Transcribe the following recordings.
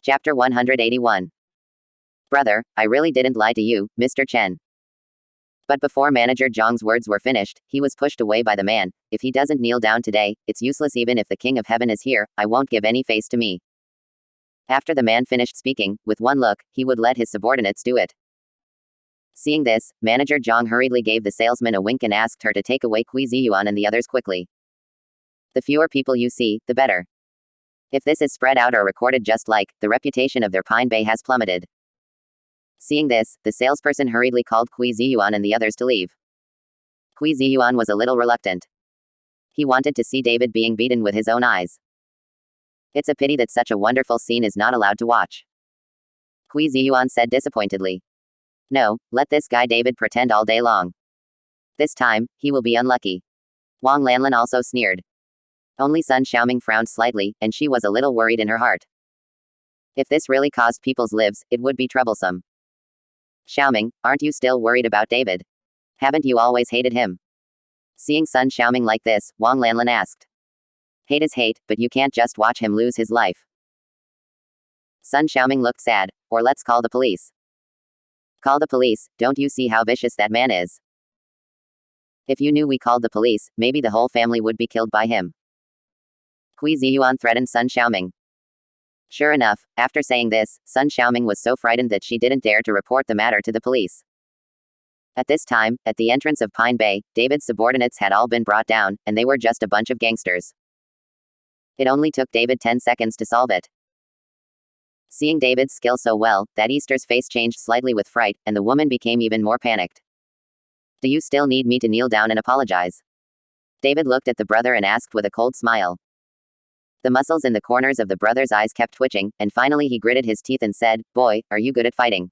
Chapter 181. Brother, I really didn't lie to you, Mr. Chen. But before Manager Jong's words were finished, he was pushed away by the man. If he doesn't kneel down today, it's useless. Even if the King of Heaven is here, I won't give any face to me. After the man finished speaking, with one look, he would let his subordinates do it. Seeing this, Manager Jong hurriedly gave the salesman a wink and asked her to take away Kui Ziyuan and the others quickly. The fewer people you see, the better. If this is spread out or recorded just like, the reputation of their Pine Bay has plummeted. Seeing this, the salesperson hurriedly called Kui Ziyuan and the others to leave. Kui Ziyuan was a little reluctant. He wanted to see David being beaten with his own eyes. It's a pity that such a wonderful scene is not allowed to watch. Kui Ziyuan said disappointedly. No, let this guy David pretend all day long. This time, he will be unlucky. Wang Lanlin also sneered. Only Sun Xiaoming frowned slightly, and she was a little worried in her heart. If this really caused people's lives, it would be troublesome. Xiaoming, aren't you still worried about David? Haven't you always hated him? Seeing Sun Xiaoming like this, Wang Lanlin asked. Hate is hate, but you can't just watch him lose his life. Sun Xiaoming looked sad. Or let's call the police. Call the police, don't you see how vicious that man is? If you knew we called the police, maybe the whole family would be killed by him. Kui Ziyuan threatened Sun Xiaoming. Sure enough, after saying this, Sun Xiaoming was so frightened that she didn't dare to report the matter to the police. At this time, at the entrance of Pine Bay, David's subordinates had all been brought down, and they were just a bunch of gangsters. It only took David 10 seconds to solve it. Seeing David's skill so well, that Easter's face changed slightly with fright, and the woman became even more panicked. Do you still need me to kneel down and apologize? David looked at the brother and asked with a cold smile. The muscles in the corners of the brother's eyes kept twitching, and finally he gritted his teeth and said, Boy, are you good at fighting?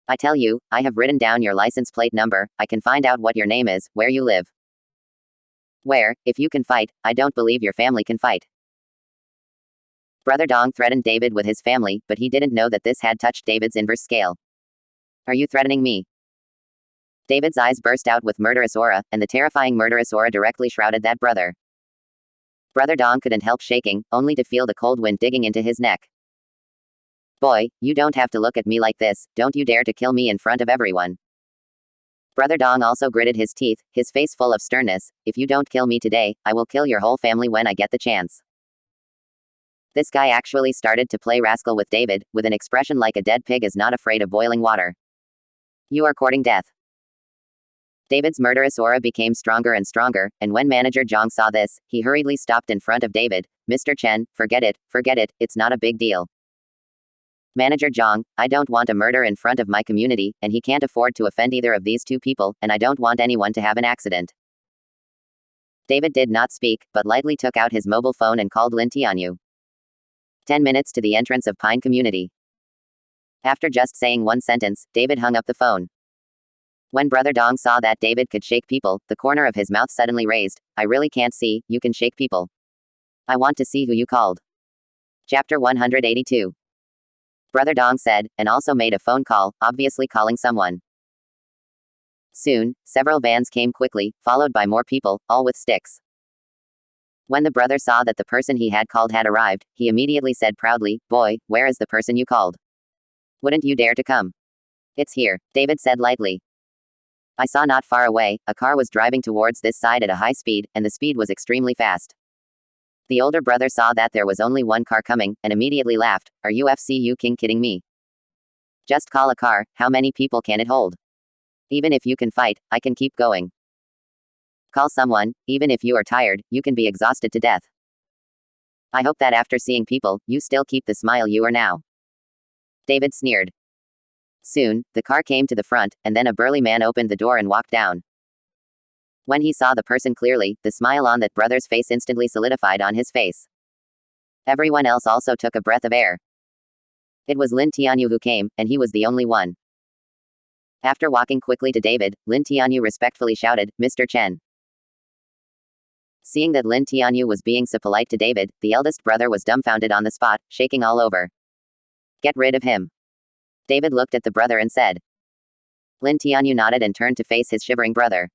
I tell you, I have written down your license plate number, I can find out what your name is, where you live. Where, if you can fight, I don't believe your family can fight. Brother Dong threatened David with his family, but he didn't know that this had touched David's inverse scale. Are you threatening me? David's eyes burst out with murderous aura, and the terrifying murderous aura directly shrouded that brother. Brother Dong couldn't help shaking, only to feel the cold wind digging into his neck. Boy, you don't have to look at me like this, don't you dare to kill me in front of everyone. Brother Dong also gritted his teeth, his face full of sternness. If you don't kill me today, I will kill your whole family when I get the chance. This guy actually started to play rascal with David, with an expression like a dead pig is not afraid of boiling water. You are courting death. David's murderous aura became stronger and stronger, and when Manager Jong saw this, he hurriedly stopped in front of David. Mr. Chen, forget it, it's not a big deal. Manager Jong, I don't want a murder in front of my community, and he can't afford to offend either of these two people, and I don't want anyone to have an accident. David did not speak, but lightly took out his mobile phone and called Lin Tianyu. 10 minutes to the entrance of Pine Community. After just saying one sentence, David hung up the phone. When Brother Dong saw that David could shake people, the corner of his mouth suddenly raised. I really can't see, you can shake people. I want to see who you called. Chapter 182. Brother Dong said, and also made a phone call, obviously calling someone. Soon, several vans came quickly, followed by more people, all with sticks. When the brother saw that the person he had called had arrived, he immediately said proudly, Boy, where is the person you called? Wouldn't you dare to come? It's here, David said lightly. I saw not far away, a car was driving towards this side at a high speed, and the speed was extremely fast. The older brother saw that there was only one car coming, and immediately laughed. Are you king kidding me? Just call a car, how many people can it hold? Even if you can fight, I can keep going. Call someone, even if you are tired, you can be exhausted to death. I hope that after seeing people, you still keep the smile you are now. David sneered. Soon, the car came to the front, and then a burly man opened the door and walked down. When he saw the person clearly, the smile on that brother's face instantly solidified on his face. Everyone else also took a breath of air. It was Lin Tianyu who came, and he was the only one. After walking quickly to David, Lin Tianyu respectfully shouted, Mr. Chen. Seeing that Lin Tianyu was being so polite to David, the eldest brother was dumbfounded on the spot, shaking all over. Get rid of him. David looked at the brother and said. Lin Tianyu nodded and turned to face his shivering brother.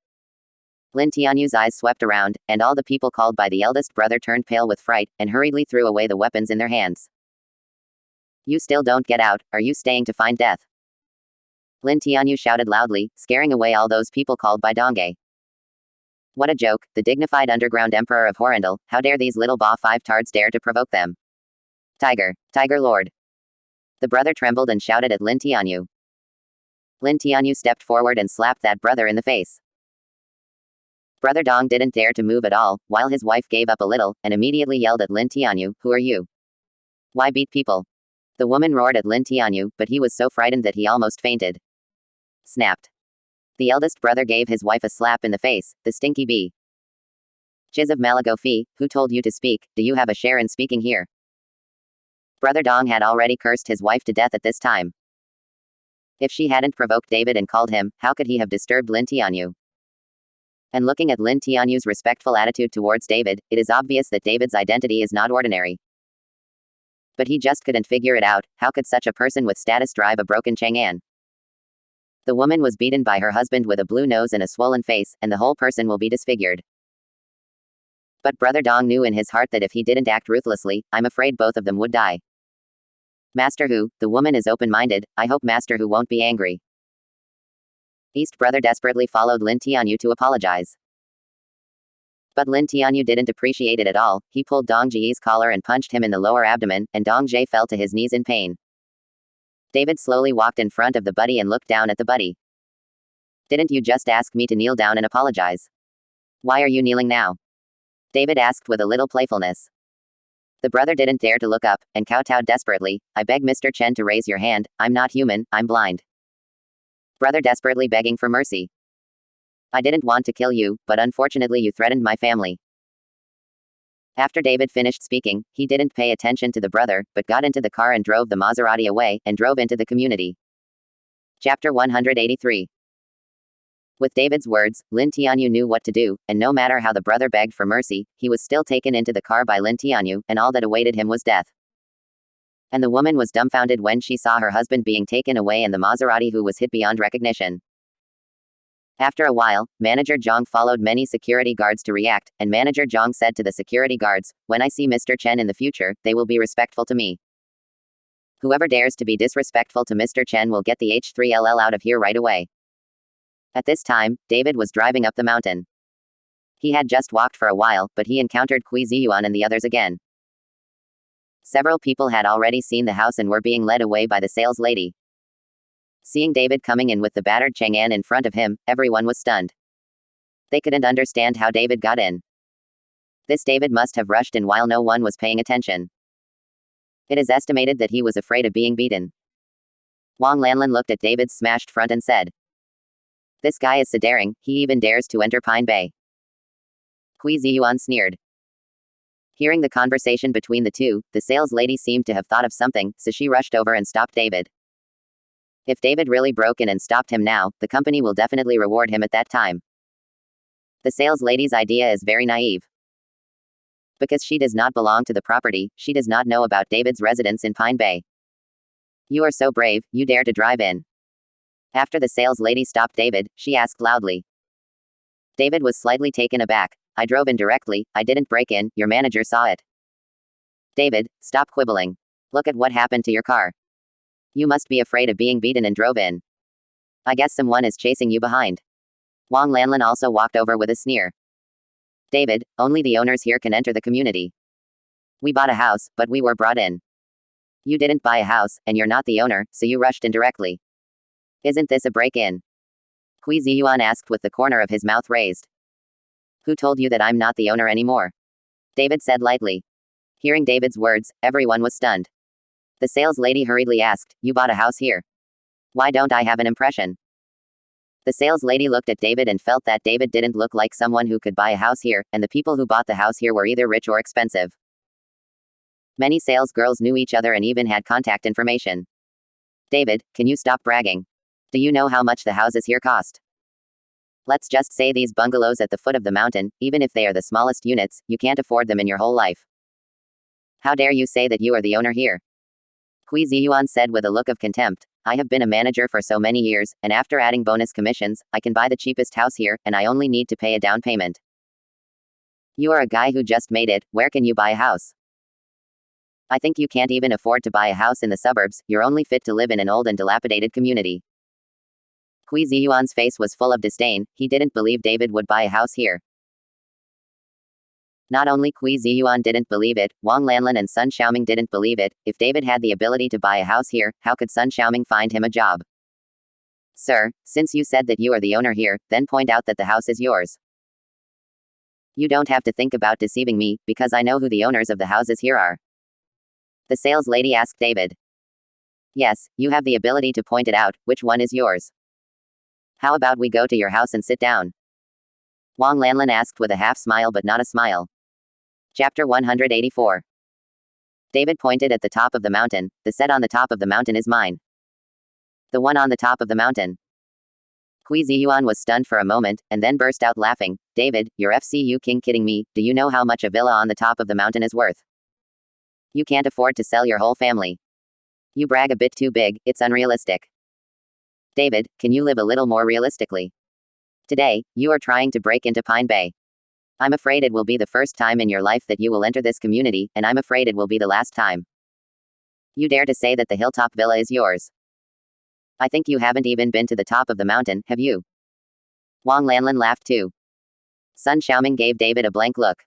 Lin Tianyu's eyes swept around, and all the people called by the eldest brother turned pale with fright, and hurriedly threw away the weapons in their hands. You still don't get out, are you staying to find death? Lin Tianyu shouted loudly, scaring away all those people called by Dongge. What a joke, the dignified underground emperor of Horrendal, how dare these little Ba 5 tards dare to provoke them? Tiger Lord. The brother trembled and shouted at Lin Tianyu. Lin Tianyu stepped forward and slapped that brother in the face. Brother Dong didn't dare to move at all, while his wife gave up a little, and immediately yelled at Lin Tianyu, who are you? Why beat people? The woman roared at Lin Tianyu, but he was so frightened that he almost fainted. Snapped. The eldest brother gave his wife a slap in the face, the stinky bee. Chiz of Malagofi, who told you to speak, do you have a share in speaking here? Brother Dong had already cursed his wife to death at this time. If she hadn't provoked David and called him, how could he have disturbed Lin Tianyu? And looking at Lin Tianyu's respectful attitude towards David, it is obvious that David's identity is not ordinary. But he just couldn't figure it out, how could such a person with status drive a broken Chang'an? The woman was beaten by her husband with a blue nose and a swollen face, and the whole person will be disfigured. But Brother Dong knew in his heart that if he didn't act ruthlessly, I'm afraid both of them would die. Master Hu, the woman is open-minded, I hope Master Hu won't be angry. East brother desperately followed Lin Tianyu to apologize. But Lin Tianyu didn't appreciate it at all, he pulled Dong Ji's collar and punched him in the lower abdomen, and Dong Ji fell to his knees in pain. David slowly walked in front of the buddy and looked down at the buddy. Didn't you just ask me to kneel down and apologize? Why are you kneeling now? David asked with a little playfulness. The brother didn't dare to look up, and kowtowed desperately, I beg Mr. Chen to raise your hand, I'm not human, I'm blind. Brother desperately begging for mercy. I didn't want to kill you, but unfortunately you threatened my family. After David finished speaking, he didn't pay attention to the brother, but got into the car and drove the Maserati away, and drove into the community. Chapter 183. With David's words, Lin Tianyu knew what to do, and no matter how the brother begged for mercy, he was still taken into the car by Lin Tianyu, and all that awaited him was death. And the woman was dumbfounded when she saw her husband being taken away and the Maserati who was hit beyond recognition. After a while, Manager Jong followed many security guards to react, and Manager Jong said to the security guards, when I see Mr. Chen in the future, they will be respectful to me. Whoever dares to be disrespectful to Mr. Chen will get the H3LL out of here right away. At this time, David was driving up the mountain. He had just walked for a while, but he encountered Kui Ziyuan and the others again. Several people had already seen the house and were being led away by the sales lady. Seeing David coming in with the battered Chang'an in front of him, everyone was stunned. They couldn't understand how David got in. This David must have rushed in while no one was paying attention. It is estimated that he was afraid of being beaten. Wang Lanlin looked at David's smashed front and said, this guy is so daring, he even dares to enter Pine Bay. Kui Ziyuan sneered. Hearing the conversation between the two, the sales lady seemed to have thought of something, so she rushed over and stopped David. If David really broke in and stopped him now, the company will definitely reward him at that time. The sales lady's idea is very naive. Because she does not belong to the property, she does not know about David's residence in Pine Bay. You are so brave, you dare to drive in. After the sales lady stopped David, she asked loudly. David was slightly taken aback. I drove in directly, I didn't break in, your manager saw it. David, stop quibbling. Look at what happened to your car. You must be afraid of being beaten and drove in. I guess someone is chasing you behind. Wang Lanlin also walked over with a sneer. David, only the owners here can enter the community. We bought a house, but we were brought in. You didn't buy a house, and you're not the owner, so you rushed in directly. Isn't this a break-in? Kui Ziyuan asked with the corner of his mouth raised. Who told you that I'm not the owner anymore? David said lightly. Hearing David's words, everyone was stunned. The sales lady hurriedly asked, you bought a house here. Why don't I have an impression? The sales lady looked at David and felt that David didn't look like someone who could buy a house here, and the people who bought the house here were either rich or expensive. Many sales girls knew each other and even had contact information. David, can you stop bragging? Do you know how much the houses here cost? Let's just say these bungalows at the foot of the mountain, even if they are the smallest units, you can't afford them in your whole life. How dare you say that you are the owner here? Kui Ziyuan said with a look of contempt, I have been a manager for so many years, and after adding bonus commissions, I can buy the cheapest house here, and I only need to pay a down payment. You are a guy who just made it, where can you buy a house? I think you can't even afford to buy a house in the suburbs, you're only fit to live in an old and dilapidated community. Kui Ziyuan's face was full of disdain, he didn't believe David would buy a house here. Not only Kui Ziyuan didn't believe it, Wang Lanlin and Sun Xiaoming didn't believe it. If David had the ability to buy a house here, how could Sun Xiaoming find him a job? Sir, since you said that you are the owner here, then point out that the house is yours. You don't have to think about deceiving me, because I know who the owners of the houses here are. The sales lady asked David. Yes, you have the ability to point it out, which one is yours? How about we go to your house and sit down? Wang Lanlin asked with a half smile but not a smile. Chapter 184. David pointed at the top of the mountain. The set on the top of the mountain is mine. The one on the top of the mountain. Kui Ziyuan was stunned for a moment, and then burst out laughing. David, you're FCU king kidding me, do you know how much a villa on the top of the mountain is worth? You can't afford to sell your whole family. You brag a bit too big, it's unrealistic. David, can you live a little more realistically? Today, you are trying to break into Pine Bay. I'm afraid it will be the first time in your life that you will enter this community, and I'm afraid it will be the last time. You dare to say that the hilltop villa is yours. I think you haven't even been to the top of the mountain, have you? Wang Lanlin laughed too. Sun Xiaoming gave David a blank look.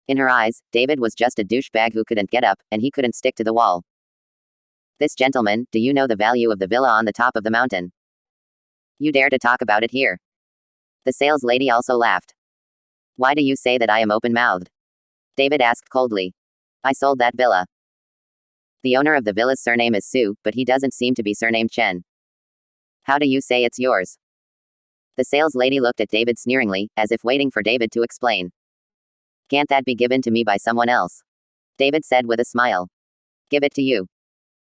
In her eyes, David was just a douchebag who couldn't get up, and he couldn't stick to the wall. This gentleman, do you know the value of the villa on the top of the mountain? You dare to talk about it here. The sales lady also laughed. Why do you say that I am open-mouthed? David asked coldly. I sold that villa. The owner of the villa's surname is Su, but he doesn't seem to be surnamed Chen. How do you say it's yours? The sales lady looked at David sneeringly, as if waiting for David to explain. Can't that be given to me by someone else? David said with a smile. Give it to you.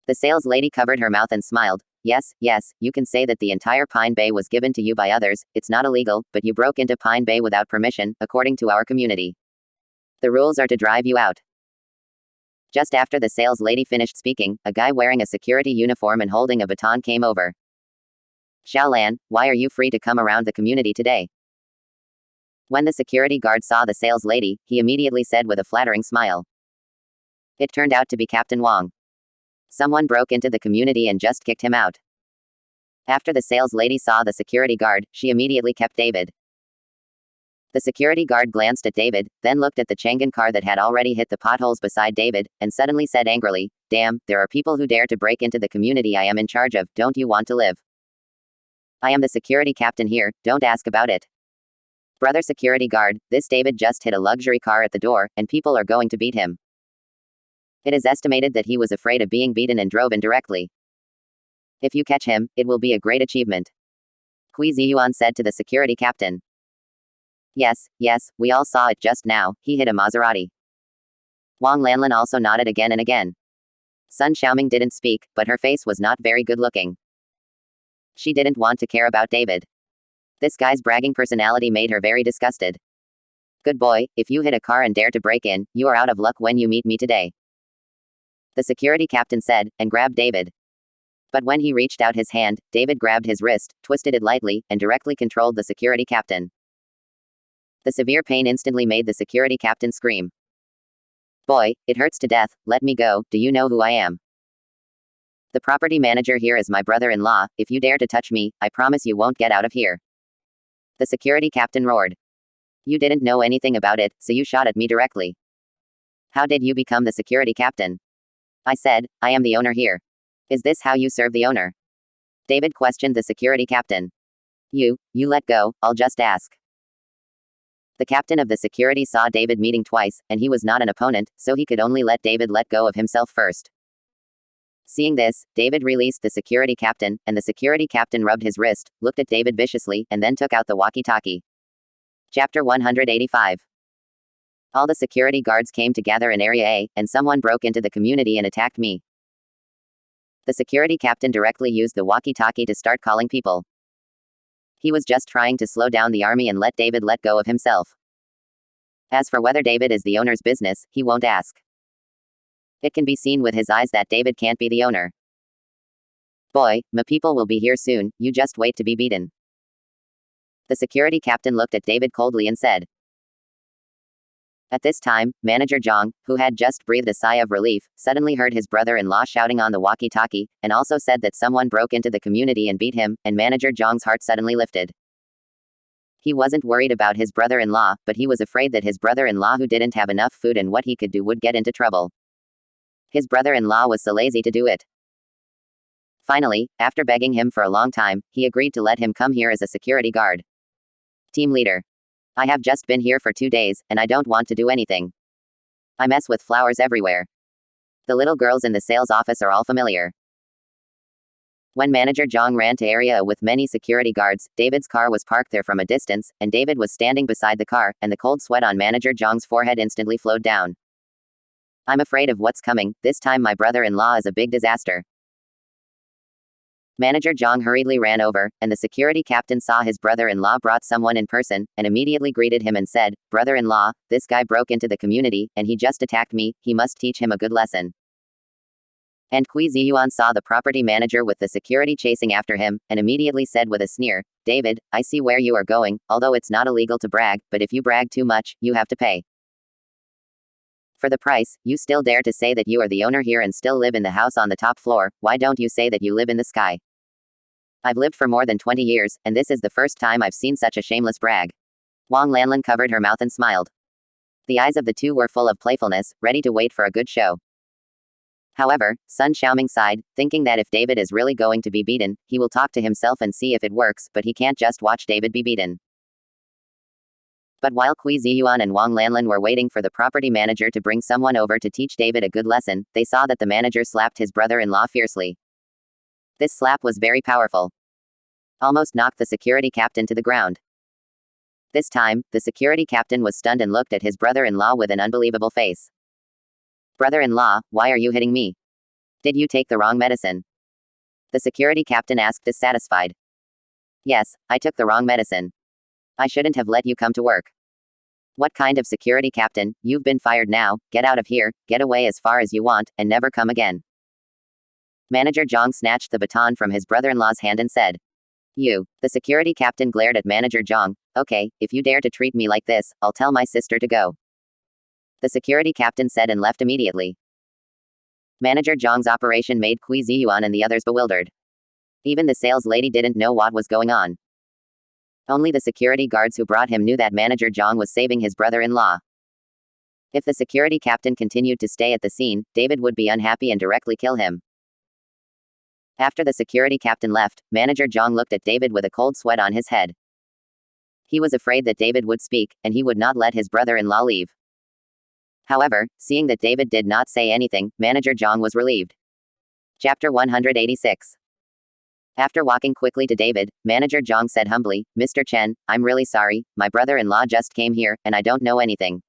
The sales lady covered her mouth and smiled. Yes, yes, you can say that the entire Pine Bay was given to you by others, it's not illegal, but you broke into Pine Bay without permission, according to our community. The rules are to drive you out. Just after the sales lady finished speaking, a guy wearing a security uniform and holding a baton came over. Xiaolan, why are you free to come around the community today? When the security guard saw the sales lady, he immediately said with a flattering smile. It turned out to be Captain Wang. Someone broke into the community and just kicked him out. After the sales lady saw the security guard, she immediately kept David. The security guard glanced at David, then looked at the Chang'an car that had already hit the potholes beside David, and suddenly said angrily, Damn, there are people who dare to break into the community I am in charge of, don't you want to live? I am the security captain here, don't ask about it. Brother security guard, this David just hit a luxury car at the door, and people are going to beat him. It is estimated that he was afraid of being beaten and drove in directly. If you catch him, it will be a great achievement. Kui Ziyuan said to the security captain. Yes, yes, we all saw it just now, he hit a Maserati. Wang Lanlin also nodded again and again. Sun Xiaoming didn't speak, but her face was not very good looking. She didn't want to care about David. This guy's bragging personality made her very disgusted. Good boy, if you hit a car and dare to break in, you are out of luck when you meet me today. The security captain said, and grabbed David. But when he reached out his hand, David grabbed his wrist, twisted it lightly, and directly controlled the security captain. The severe pain instantly made the security captain scream. Boy, it hurts to death, let me go, do you know who I am? The property manager here is my brother-in-law, if you dare to touch me, I promise you won't get out of here. The security captain roared. You didn't know anything about it, so you shot at me directly. How did you become the security captain? I said, I am the owner here. Is this how you serve the owner? David questioned the security captain. You let go, I'll just ask. The captain of the security saw David meeting twice, and he was not an opponent, so he could only let David let go of himself first. Seeing this, David released the security captain, and the security captain rubbed his wrist, looked at David viciously, and then took out the walkie-talkie. Chapter 185. All the security guards came together in Area A, and someone broke into the community and attacked me. The security captain directly used the walkie-talkie to start calling people. He was just trying to slow down the army and let David let go of himself. As for whether David is the owner's business, he won't ask. It can be seen with his eyes that David can't be the owner. Boy, my people will be here soon, you just wait to be beaten. The security captain looked at David coldly and said. At this time, manager Jong, who had just breathed a sigh of relief, suddenly heard his brother-in-law shouting on the walkie-talkie, and also said that someone broke into the community and beat him, and manager Jong's heart suddenly lifted. He wasn't worried about his brother-in-law, but he was afraid that his brother-in-law who didn't have enough food and what he could do would get into trouble. His brother-in-law was so lazy to do it. Finally, after begging him for a long time, he agreed to let him come here as a security guard. Team leader. I have just been here for 2 days, and I don't want to do anything. I mess with flowers everywhere. The little girls in the sales office are all familiar. When manager Jong ran to area with many security guards, David's car was parked there from a distance, and David was standing beside the car, and the cold sweat on manager Jong's forehead instantly flowed down. I'm afraid of what's coming. This time my brother-in-law is a big disaster. Manager Jong hurriedly ran over, and the security captain saw his brother-in-law brought someone in person, and immediately greeted him and said, "Brother-in-law, this guy broke into the community, and he just attacked me, he must teach him a good lesson." And Kui Ziyuan saw the property manager with the security chasing after him, and immediately said with a sneer, "David, I see where you are going, although it's not illegal to brag, but if you brag too much, you have to pay. For the price, you still dare to say that you are the owner here and still live in the house on the top floor, why don't you say that you live in the sky? I've lived for more than 20 years, and this is the first time I've seen such a shameless brag." Wang Lanlin covered her mouth and smiled. The eyes of the two were full of playfulness, ready to wait for a good show. However, Sun Xiaoming sighed, thinking that if David is really going to be beaten, he will talk to himself and see if it works, but he can't just watch David be beaten. But while Kui Ziyuan and Wang Lanlin were waiting for the property manager to bring someone over to teach David a good lesson, they saw that the manager slapped his brother-in-law fiercely. This slap was very powerful. Almost knocked the security captain to the ground. This time, the security captain was stunned and looked at his brother-in-law with an unbelievable face. "Brother-in-law, why are you hitting me? Did you take the wrong medicine?" The security captain asked dissatisfied. "Yes, I took the wrong medicine. I shouldn't have let you come to work." "What kind of security captain? You've been fired now, get out of here, get away as far as you want, and never come again." Manager Jong snatched the baton from his brother-in-law's hand and said, "You." The security captain glared at manager Jong. "Okay, if you dare to treat me like this, I'll tell my sister to go." The security captain said and left immediately. Manager Jong's operation made Kui Ziyuan and the others bewildered. Even the sales lady didn't know what was going on. Only the security guards who brought him knew that manager Jong was saving his brother-in-law. If the security captain continued to stay at the scene, David would be unhappy and directly kill him. After the security captain left, manager Jong looked at David with a cold sweat on his head. He was afraid that David would speak, and he would not let his brother-in-law leave. However, seeing that David did not say anything, manager Jong was relieved. Chapter 186. After walking quickly to David, manager Jong said humbly, "Mr. Chen, I'm really sorry, my brother-in-law just came here, and I don't know anything.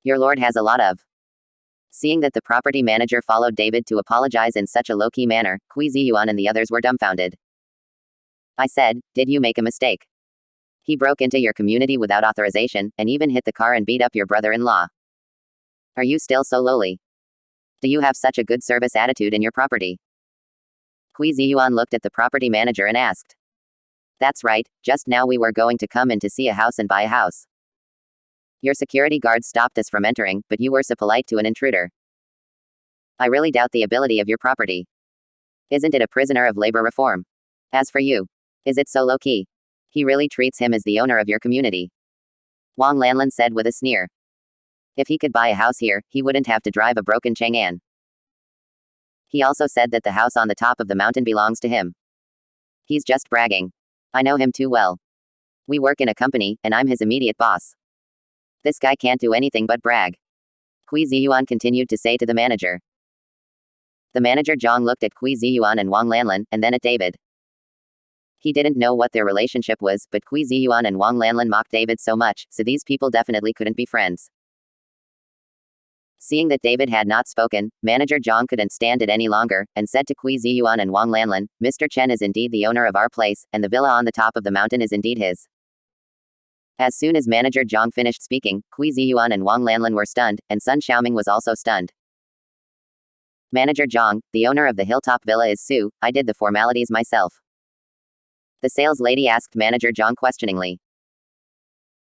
Your lord has a lot of..." Seeing that the property manager followed David to apologize in such a low-key manner, Kui Ziyuan and the others were dumbfounded. "I said, did you make a mistake? He broke into your community without authorization, and even hit the car and beat up your brother-in-law. Are you still so lowly? Do you have such a good service attitude in your property?" Kui Ziyuan looked at the property manager and asked. "That's right, just now we were going to come in to see a house and buy a house. Your security guards stopped us from entering, but you were so polite to an intruder. I really doubt the ability of your property. Isn't it a prisoner of labor reform? As for you, is it so low-key? He really treats him as the owner of your community." Wang Lanlin said with a sneer. "If he could buy a house here, he wouldn't have to drive a broken Chang'an. He also said that the house on the top of the mountain belongs to him. He's just bragging. I know him too well. We work in a company, and I'm his immediate boss. This guy can't do anything but brag." Kui Ziyuan continued to say to the manager. The manager Jong looked at Kui Ziyuan and Wang Lanlin, and then at David. He didn't know what their relationship was, but Kui Ziyuan and Wang Lanlin mocked David so much, so these people definitely couldn't be friends. Seeing that David had not spoken, manager Jong couldn't stand it any longer, and said to Kui Ziyuan and Wang Lanlin, "Mr. Chen is indeed the owner of our place, and the villa on the top of the mountain is indeed his." As soon as manager Jong finished speaking, Kui Ziyuan and Wang Lanlin were stunned, and Sun Xiaoming was also stunned. "Manager Jong, the owner of the hilltop villa is Su, I did the formalities myself." The sales lady asked manager Jong questioningly.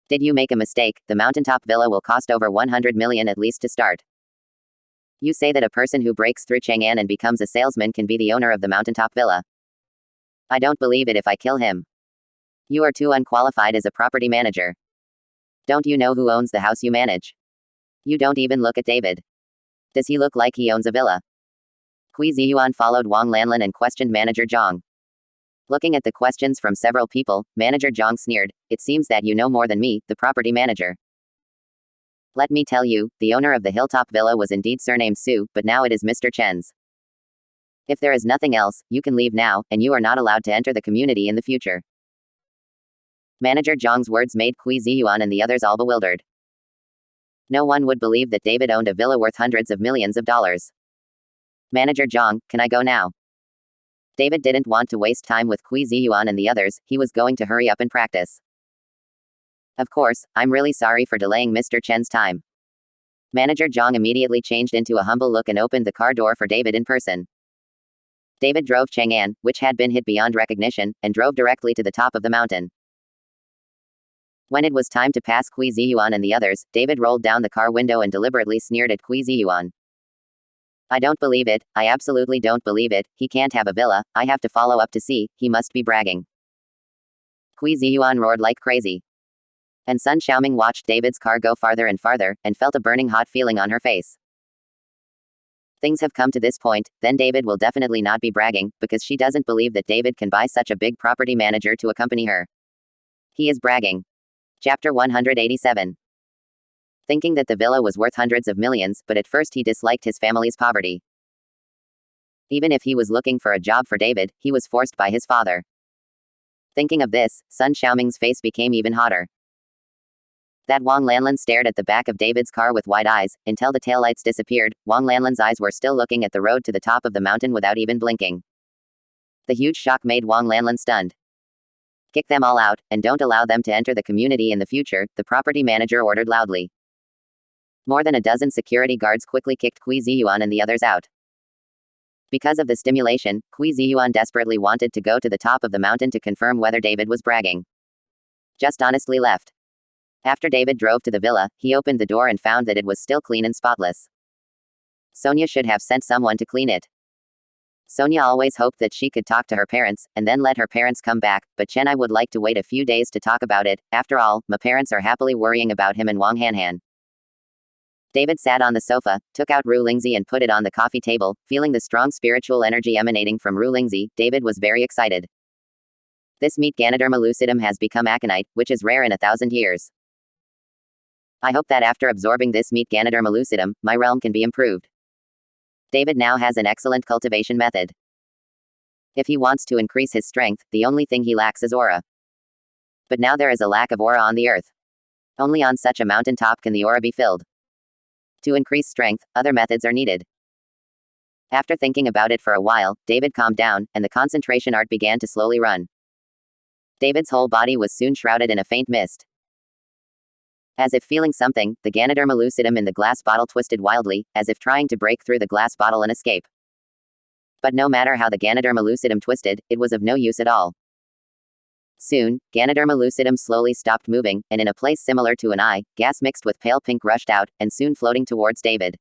Did you make a mistake? The mountaintop villa will cost over 100 million at least to start. You say that a person who breaks through Chang'an and becomes a salesman can be the owner of the mountaintop villa. I don't believe it if I kill him. You are too unqualified as a property manager. Don't you know who owns the house you manage? You don't even look at David. Does he look like he owns a villa? Hui Ziyuan followed Wang Lanlin and questioned manager Jong. Looking at the questions from several people, manager Jong sneered, "It seems that you know more than me, the property manager. Let me tell you, the owner of the hilltop villa was indeed surnamed Su, but now it is Mr. Chen's. If there is nothing else, you can leave now, and you are not allowed to enter the community in the future." Manager Zhang's words made Hui Ziyuan and the others all bewildered. No one would believe that David owned a villa worth hundreds of millions of dollars. Manager Zhang, can I go now? David didn't want to waste time with Hui Ziyuan and the others, he was going to hurry up and practice. Of course, I'm really sorry for delaying Mr. Chen's time. Manager Zhang immediately changed into a humble look and opened the car door for David in person. David drove Chang'an, which had been hit beyond recognition, and drove directly to the top of the mountain. When it was time to pass Hui Ziyuan and the others, David rolled down the car window and deliberately sneered at Hui Ziyuan. I don't believe it, I absolutely don't believe it, he can't have a villa, I have to follow up to see, he must be bragging. Hui Ziyuan roared like crazy. And Sun Xiaoming watched David's car go farther and farther, and felt a burning hot feeling on her face. Things have come to this point, then David will definitely not be bragging, because she doesn't believe that David can buy such a big property manager to accompany her. He is bragging. Chapter 187. Thinking that the villa was worth hundreds of millions, but at first he disliked his family's poverty. Even if he was looking for a job for David, he was forced by his father. Thinking of this, Sun Xiaoming's face became even hotter. That Wang Lanlin stared at the back of David's car with wide eyes, until the taillights disappeared. Wang Lanlin's eyes were still looking at the road to the top of the mountain without even blinking. The huge shock made Wang Lanlin stunned. Kick them all out, and don't allow them to enter the community in the future, the property manager ordered loudly. More than a dozen security guards quickly kicked Hui Ziyuan and the others out. Because of the stimulation, Hui Ziyuan desperately wanted to go to the top of the mountain to confirm whether David was bragging. Just honestly left. After David drove to the villa, he opened the door and found that it was still clean and spotless. Sonia should have sent someone to clean it. Sonia always hoped that she could talk to her parents, and then let her parents come back, but Chennai would like to wait a few days to talk about it. After all, my parents are happily worrying about him and Wang Hanhan. David sat on the sofa, took out Ru Lingzi and put it on the coffee table, feeling the strong spiritual energy emanating from Ru Lingzi. David was very excited. This meat Ganoderma lucidum has become aconite, which is rare in 1,000 years. I hope that after absorbing this meat Ganoderma lucidum, my realm can be improved. David now has an excellent cultivation method. If he wants to increase his strength, the only thing he lacks is aura. But now there is a lack of aura on the earth. Only on such a mountain top can the aura be filled. To increase strength, other methods are needed. After thinking about it for a while, David calmed down, and the concentration art began to slowly run. David's whole body was soon shrouded in a faint mist. As if feeling something, the Ganoderma lucidum in the glass bottle twisted wildly, as if trying to break through the glass bottle and escape. But no matter how the Ganoderma lucidum twisted, it was of no use at all. Soon, Ganoderma lucidum slowly stopped moving, and in a place similar to an eye, gas mixed with pale pink rushed out, and soon floating towards David.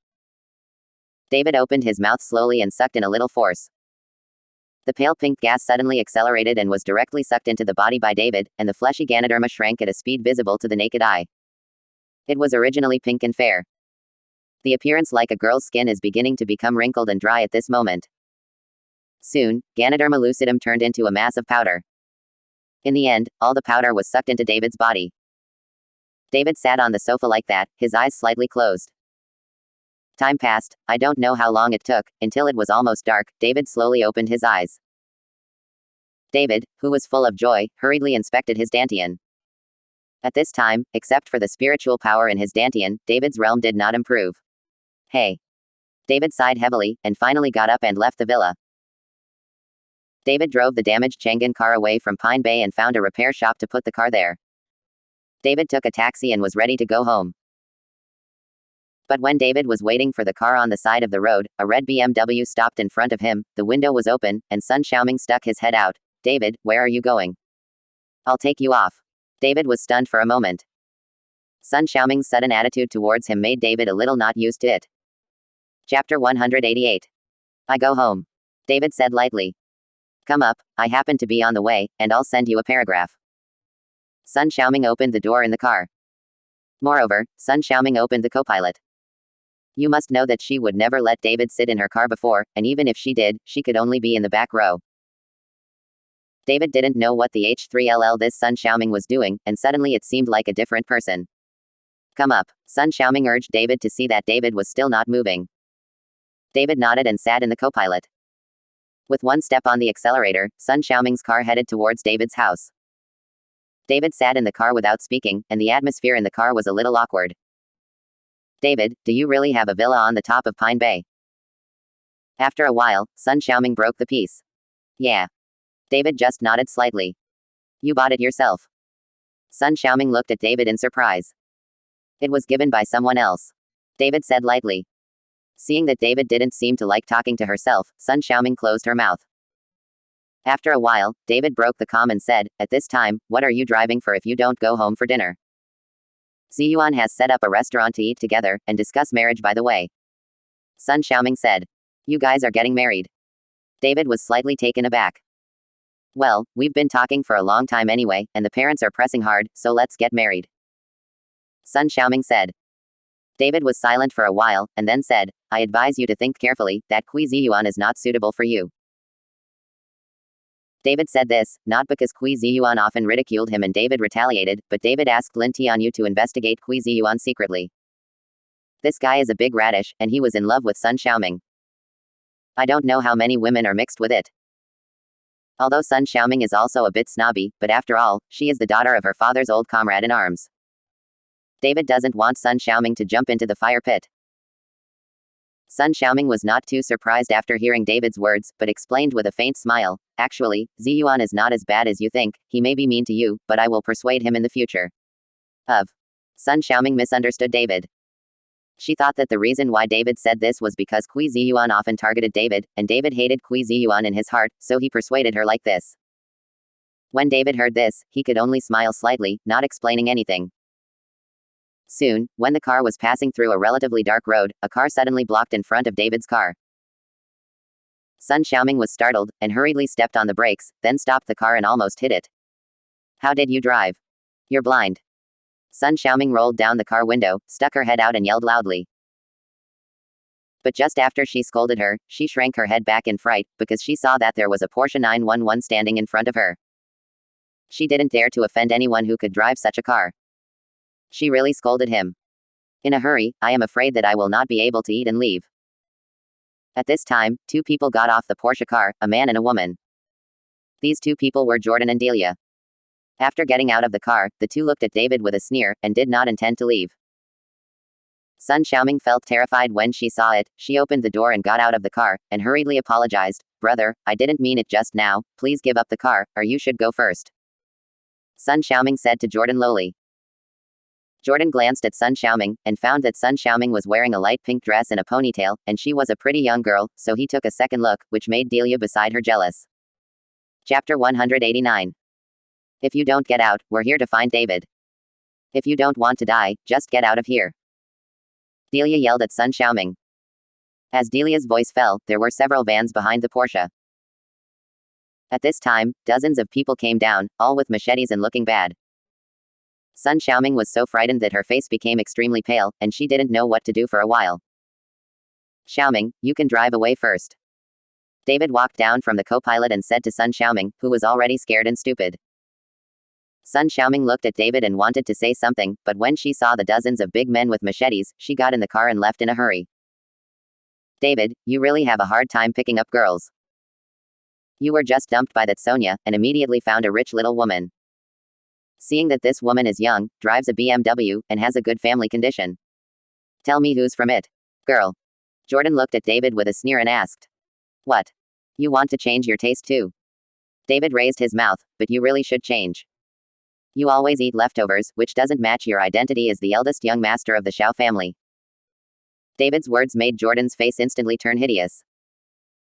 David opened his mouth slowly and sucked in a little force. The pale pink gas suddenly accelerated and was directly sucked into the body by David, and the fleshy Ganoderma shrank at a speed visible to the naked eye. It was originally pink and fair. The appearance like a girl's skin is beginning to become wrinkled and dry at this moment. Soon, Ganoderma lucidum turned into a mass of powder. In the end, all the powder was sucked into David's body. David sat on the sofa like that, his eyes slightly closed. Time passed, I don't know how long it took, until it was almost dark. David slowly opened his eyes. David, who was full of joy, hurriedly inspected his dantian. At this time, except for the spiritual power in his dantian, David's realm did not improve. Hey. David sighed heavily, and finally got up and left the villa. David drove the damaged Chang'an car away from Pine Bay and found a repair shop to put the car there. David took a taxi and was ready to go home. But when David was waiting for the car on the side of the road, a red BMW stopped in front of him, the window was open, and Sun Xiaoming stuck his head out. David, where are you going? I'll take you off. David was stunned for a moment. Sun Xiaoming's sudden attitude towards him made David a little not used to it. Chapter 188. I go home. David said lightly. Come up, I happen to be on the way, and I'll send you a paragraph. Sun Xiaoming opened the door in the car. Moreover, Sun Xiaoming opened the co-pilot. You must know that she would never let David sit in her car before, and even if she did, she could only be in the back row. David didn't know what the H3LL this Sun Xiaoming was doing, and suddenly it seemed like a different person. Come up, Sun Xiaoming urged David to see that David was still not moving. David nodded and sat in the co-pilot. With one step on the accelerator, Sun Xiaoming's car headed towards David's house. David sat in the car without speaking, and the atmosphere in the car was a little awkward. David, do you really have a villa on the top of Pine Bay? After a while, Sun Xiaoming broke the peace. Yeah. David just nodded slightly. You bought it yourself. Sun Xiaoming looked at David in surprise. It was given by someone else. David said lightly. Seeing that David didn't seem to like talking to herself, Sun Xiaoming closed her mouth. After a while, David broke the calm and said, at this time, what are you driving for if you don't go home for dinner? Ziyuan has set up a restaurant to eat together, and discuss marriage by the way. Sun Xiaoming said. You guys are getting married. David was slightly taken aback. Well, we've been talking for a long time anyway, and the parents are pressing hard, so let's get married. Sun Xiaoming said. David was silent for a while, and then said, I advise you to think carefully, that Kui Ziyuan is not suitable for you. David said this, not because Kui Ziyuan often ridiculed him and David retaliated, but David asked Lin Tianyu to investigate Kui Ziyuan secretly. This guy is a big radish, and he was in love with Sun Xiaoming. I don't know how many women are mixed with it. Although Sun Xiaoming is also a bit snobby, but after all, she is the daughter of her father's old comrade in arms. David doesn't want Sun Xiaoming to jump into the fire pit. Sun Xiaoming was not too surprised after hearing David's words, but explained with a faint smile, actually, Ziyuan is not as bad as you think, he may be mean to you, but I will persuade him in the future. Sun Xiaoming misunderstood David. She thought that the reason why David said this was because Kui Ziyuan often targeted David, and David hated Kui Ziyuan in his heart, so he persuaded her like this. When David heard this, he could only smile slightly, not explaining anything. Soon, when the car was passing through a relatively dark road, a car suddenly blocked in front of David's car. Sun Xiaoming was startled, and hurriedly stepped on the brakes, then stopped the car and almost hit it. How did you drive? You're blind. Sun Xiaoming rolled down the car window, stuck her head out and yelled loudly. But just after she scolded her, she shrank her head back in fright, because she saw that there was a Porsche 911 standing in front of her. She didn't dare to offend anyone who could drive such a car. She really scolded him. In a hurry, I am afraid that I will not be able to eat and leave. At this time, two people got off the Porsche car, a man and a woman. These two people were Jordan and Delia. After getting out of the car, the two looked at David with a sneer, and did not intend to leave. Sun Xiaoming felt terrified when she saw it. She opened the door and got out of the car, and hurriedly apologized. Brother, I didn't mean it just now, please give up the car, or you should go first. Sun Xiaoming said to Jordan lowly. Jordan glanced at Sun Xiaoming, and found that Sun Xiaoming was wearing a light pink dress and a ponytail, and she was a pretty young girl, so he took a second look, which made Delia beside her jealous. Chapter 189. If you don't get out, we're here to find David. If you don't want to die, just get out of here. Delia yelled at Sun Xiaoming. As Delia's voice fell, there were several vans behind the Porsche. At this time, dozens of people came down, all with machetes and looking bad. Sun Xiaoming was so frightened that her face became extremely pale, and she didn't know what to do for a while. Xiaoming, you can drive away first. David walked down from the co-pilot and said to Sun Xiaoming, who was already scared and stupid. Sun Xiaoming looked at David and wanted to say something, but when she saw the dozens of big men with machetes, she got in the car and left in a hurry. David, you really have a hard time picking up girls. You were just dumped by that Sonia, and immediately found a rich little woman. Seeing that this woman is young, drives a BMW, and has a good family condition. Tell me who's from it. Girl. Jordan looked at David with a sneer and asked. What? You want to change your taste too? David raised his mouth, but you really should change. You always eat leftovers, which doesn't match your identity as the eldest young master of the Xiao family. David's words made Jordan's face instantly turn hideous.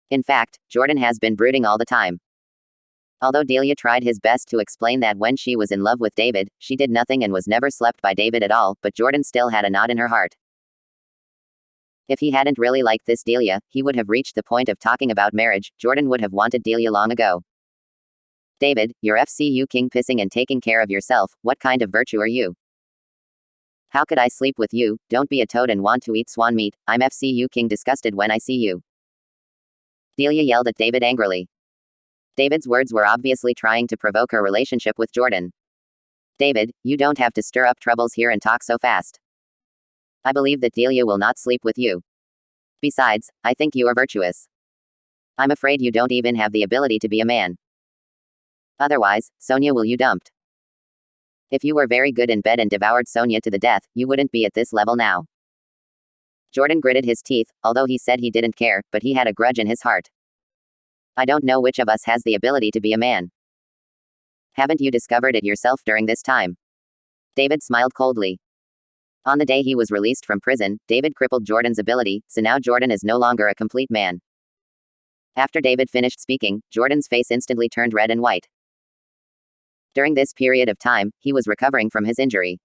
In fact, Jordan has been brooding all the time. Although Delia tried his best to explain that when she was in love with David, she did nothing and was never slept by David at all, but Jordan still had a knot in her heart. If he hadn't really liked this Delia, he would have reached the point of talking about marriage. Jordan would have wanted Delia long ago. David, you're FCU king pissing and taking care of yourself, what kind of virtue are you? How could I sleep with you? Don't be a toad and want to eat swan meat. I'm FCU king disgusted when I see you. Delia yelled at David angrily. David's words were obviously trying to provoke her relationship with Jordan. David, you don't have to stir up troubles here and talk so fast. I believe that Delia will not sleep with you. Besides, I think you are virtuous. I'm afraid you don't even have the ability to be a man. Otherwise, Sonia will you dumped. If you were very good in bed and devoured Sonia to the death, you wouldn't be at this level now. Jordan gritted his teeth, although he said he didn't care, but he had a grudge in his heart. I don't know which of us has the ability to be a man. Haven't you discovered it yourself during this time? David smiled coldly. On the day he was released from prison, David crippled Jordan's ability, so now Jordan is no longer a complete man. After David finished speaking, Jordan's face instantly turned red and white. During this period of time, he was recovering from his injury.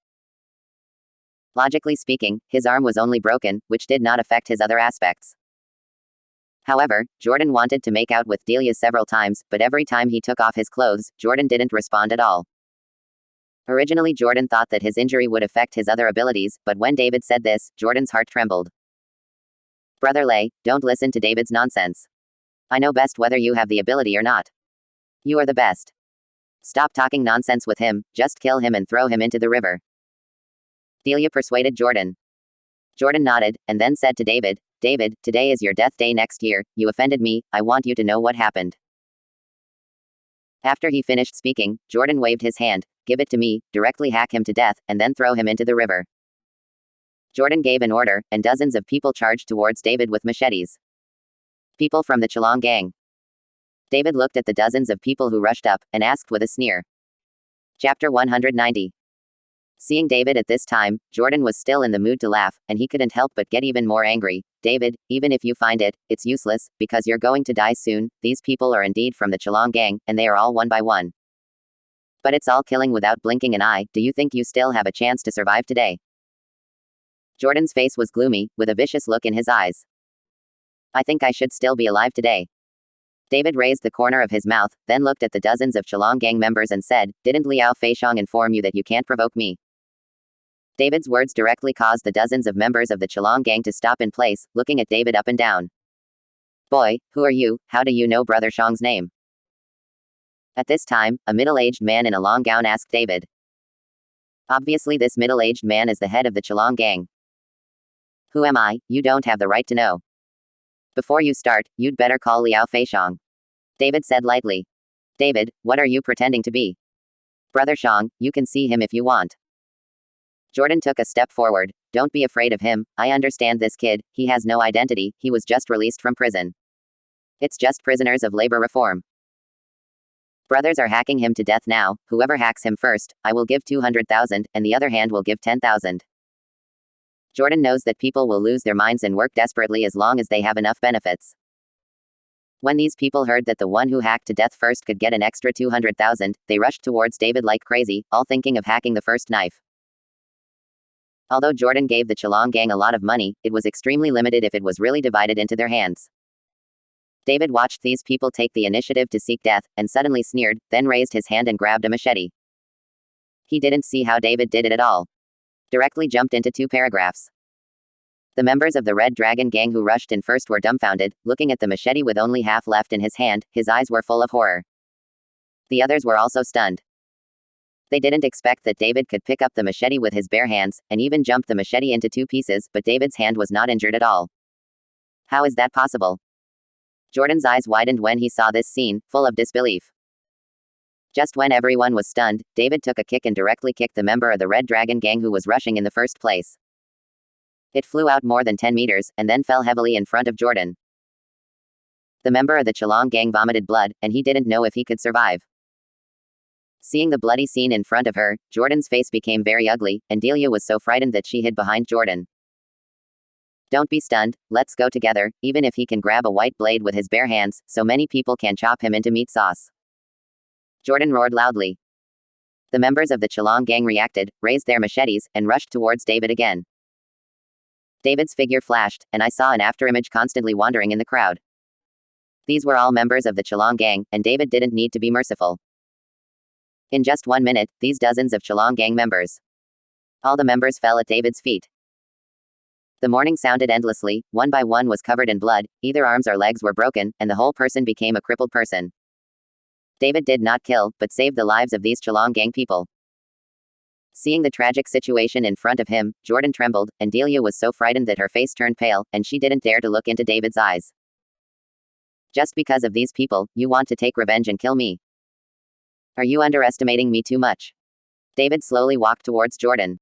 Logically speaking, his arm was only broken, which did not affect his other aspects. However, Jordan wanted to make out with Delia several times, but every time he took off his clothes, Jordan didn't respond at all. Originally, Jordan thought that his injury would affect his other abilities, but when David said this, Jordan's heart trembled. Brother Lay, don't listen to David's nonsense. I know best whether you have the ability or not. You are the best. Stop talking nonsense with him, just kill him and throw him into the river. Delia persuaded Jordan. Jordan nodded, and then said to David, David, today is your death day next year, you offended me, I want you to know what happened. After he finished speaking, Jordan waved his hand, give it to me, directly hack him to death, and then throw him into the river. Jordan gave an order, and dozens of people charged towards David with machetes. People from the Chalong gang. David looked at the dozens of people who rushed up, and asked with a sneer. Chapter 190. Seeing David at this time, Jordan was still in the mood to laugh, and he couldn't help but get even more angry. David, even if you find it, it's useless, because you're going to die soon. These people are indeed from the Chalong gang, and they are all one by one. But it's all killing without blinking an eye. Do you think you still have a chance to survive today? Jordan's face was gloomy, with a vicious look in his eyes. I think I should still be alive today. David raised the corner of his mouth, then looked at the dozens of Chalong gang members and said, didn't Liao Feishong inform you that you can't provoke me? David's words directly caused the dozens of members of the Chalong gang to stop in place, looking at David up and down. Boy, who are you? How do you know Brother Shong's name? At this time, a middle-aged man in a long gown asked David. Obviously this middle-aged man is the head of the Chalong gang. Who am I? You don't have the right to know. Before you start, you'd better call Liao Feishong. David said lightly. David, what are you pretending to be? Brother Shong, you can see him if you want. Jordan took a step forward. Don't be afraid of him, I understand this kid, he has no identity, he was just released from prison. It's just prisoners of labor reform. Brothers are hacking him to death now, whoever hacks him first, I will give 200,000, and the other hand will give 10,000. Jordan knows that people will lose their minds and work desperately as long as they have enough benefits. When these people heard that the one who hacked to death first could get an extra 200,000, they rushed towards David like crazy, all thinking of hacking the first knife. Although Jordan gave the Chalong gang a lot of money, it was extremely limited if it was really divided into their hands. David watched these people take the initiative to seek death, and suddenly sneered, then raised his hand and grabbed a machete. He didn't see how David did it at all. Directly jumped into 2 paragraphs. The members of the Red Dragon gang who rushed in first were dumbfounded, looking at the machete with only half left in his hand, his eyes were full of horror. The others were also stunned. They didn't expect that David could pick up the machete with his bare hands, and even jump the machete into 2 pieces, but David's hand was not injured at all. How is that possible? Jordan's eyes widened when he saw this scene, full of disbelief. Just when everyone was stunned, David took a kick and directly kicked the member of the Red Dragon gang who was rushing in the first place. It flew out more than 10 meters, and then fell heavily in front of Jordan. The member of the Chalong gang vomited blood, and he didn't know if he could survive. Seeing the bloody scene in front of her, Jordan's face became very ugly, and Delia was so frightened that she hid behind Jordan. Don't be stunned, let's go together, even if he can grab a white blade with his bare hands, so many people can chop him into meat sauce. Jordan roared loudly. The members of the Chalong gang reacted, raised their machetes, and rushed towards David again. David's figure flashed, and I saw an afterimage constantly wandering in the crowd. These were all members of the Chalong gang, and David didn't need to be merciful. In just 1 minute, these dozens of Chalong gang members. All the members fell at David's feet. The mourning sounded endlessly, one by one was covered in blood, either arms or legs were broken, and the whole person became a crippled person. David did not kill, but saved the lives of these Chalong gang people. Seeing the tragic situation in front of him, Jordan trembled, and Delia was so frightened that her face turned pale, and she didn't dare to look into David's eyes. Just because of these people, you want to take revenge and kill me? Are you underestimating me too much? David slowly walked towards Jordan.